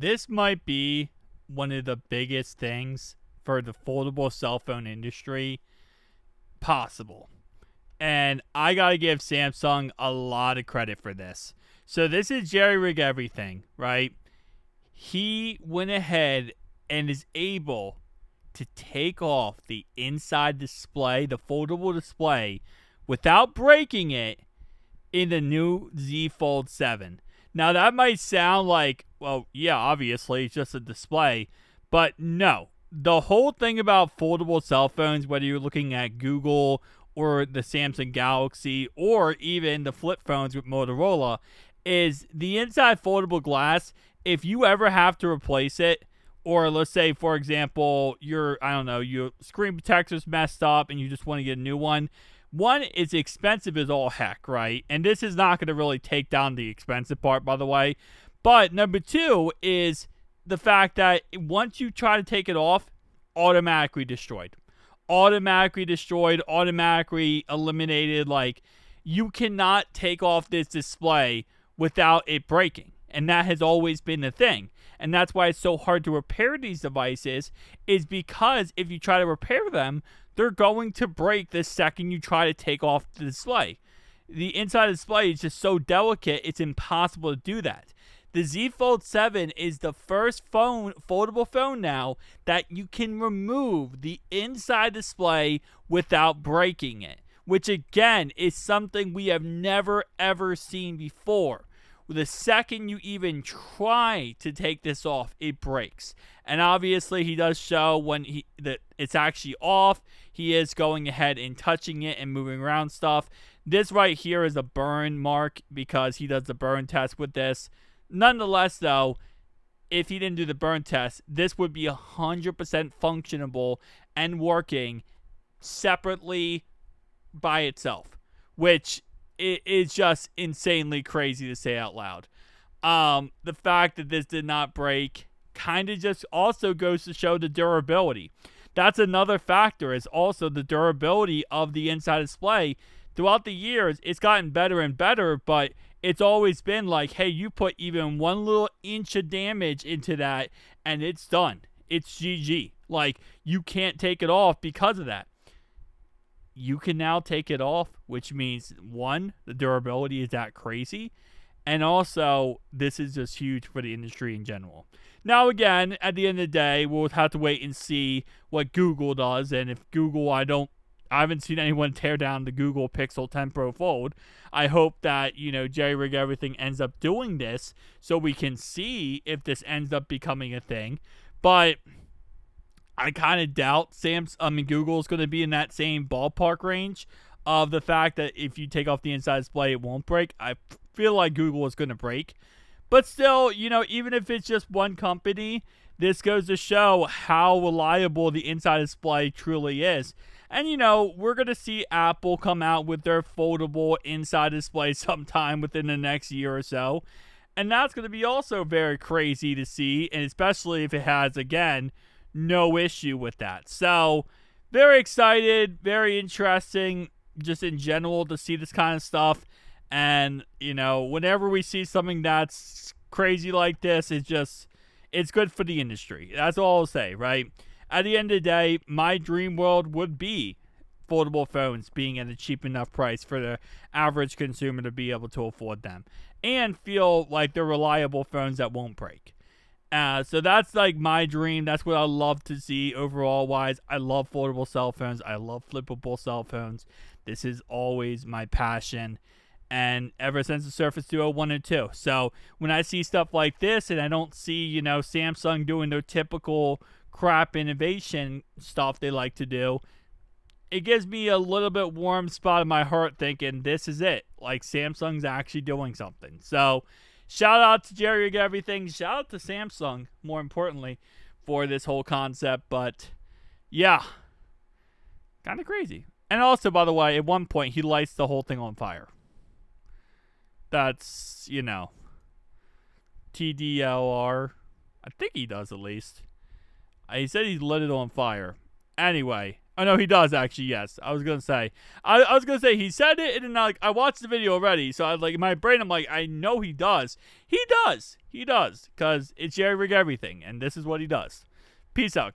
this might be one of the biggest things for the foldable cell phone industry possible. And I got to give Samsung a lot of credit for this. So this is Jerry Rig Everything, right? He went ahead and is able to take off the inside display, the foldable display, without breaking it in the new Z Fold 7. Now, that might sound like, well, yeah, obviously, it's just a display. But no. The whole thing about foldable cell phones, whether you're looking at Google or the Samsung Galaxy or even the flip phones with Motorola, is the inside foldable glass, if you ever have to replace it, or let's say, for example, your screen protector's messed up and you just want to get a new one. One, it's expensive as all heck, right? And this is not going to really take down the expensive part, by the way. But number two is the fact that once you try to take it off, automatically destroyed. Automatically eliminated. Like, you cannot take off this display without it breaking. And that has always been the thing. And that's why it's so hard to repair these devices, is because if you try to repair them, they're going to break the second you try to take off the display. The inside display is just so delicate, it's impossible to do that. The Z Fold 7 is the first foldable phone now that you can remove the inside display without breaking it, which again is something we have never ever seen before. The second you even try to take this off, it breaks. And obviously, he does show when that it's actually off. He is going ahead and touching it and moving around stuff. This right here is a burn mark because he does the burn test with this. Nonetheless, though, if he didn't do the burn test, this would be 100% functionable and working separately by itself, which is just insanely crazy to say out loud. The fact that this did not break kind of just also goes to show the durability. That's another factor, is also the durability of the inside display. Throughout the years, it's gotten better and better, but it's always been like, hey, you put even one little inch of damage into that, and it's done. It's GG. Like, you can't take it off because of that. You can now take it off, which means, one, the durability is that crazy, and also, this is just huge for the industry in general. Now, again, at the end of the day, we'll have to wait and see what Google does, and if Google, I haven't seen anyone tear down the Google Pixel 10 Pro Fold. I hope that, Jerry Rig Everything ends up doing this so we can see if this ends up becoming a thing. But I kind of doubt Google is going to be in that same ballpark range of the fact that if you take off the inside display, it won't break. I feel like Google is going to break. But still, even if it's just one company, this goes to show how reliable the inside display truly is. And, we're going to see Apple come out with their foldable inside display sometime within the next year or so. And that's going to be also very crazy to see, and especially if it has, again, no issue with that. So, very excited, very interesting, just in general, to see this kind of stuff. And, whenever we see something that's crazy like this, it's good for the industry. That's all I'll say, right? At the end of the day, my dream world would be foldable phones being at a cheap enough price for the average consumer to be able to afford them and feel like they're reliable phones that won't break. So that's like my dream. That's what I love to see overall wise. I love foldable cell phones. I love flippable cell phones. This is always my passion. And ever since the Surface Duo 1 and 2. So when I see stuff like this and I don't see, Samsung doing their typical crap innovation stuff they like to do, it gives me a little bit warm spot in my heart thinking this is it. Like, Samsung's actually doing something. So shout out to Jerry Rig Everything. Shout out to Samsung, more importantly, for this whole concept. But yeah, kind of crazy. And also, by the way, at one point he lights the whole thing on fire. That's, TDLR. I think he does, at least. He said he lit it on fire. Anyway, I know he does actually. Yes, I was gonna say. I was gonna say he said it, and then I watched the video already. So I like in my brain. I'm like, I know he does. He does. He does, because it's Jerry Rig everything, and this is what he does. Peace out.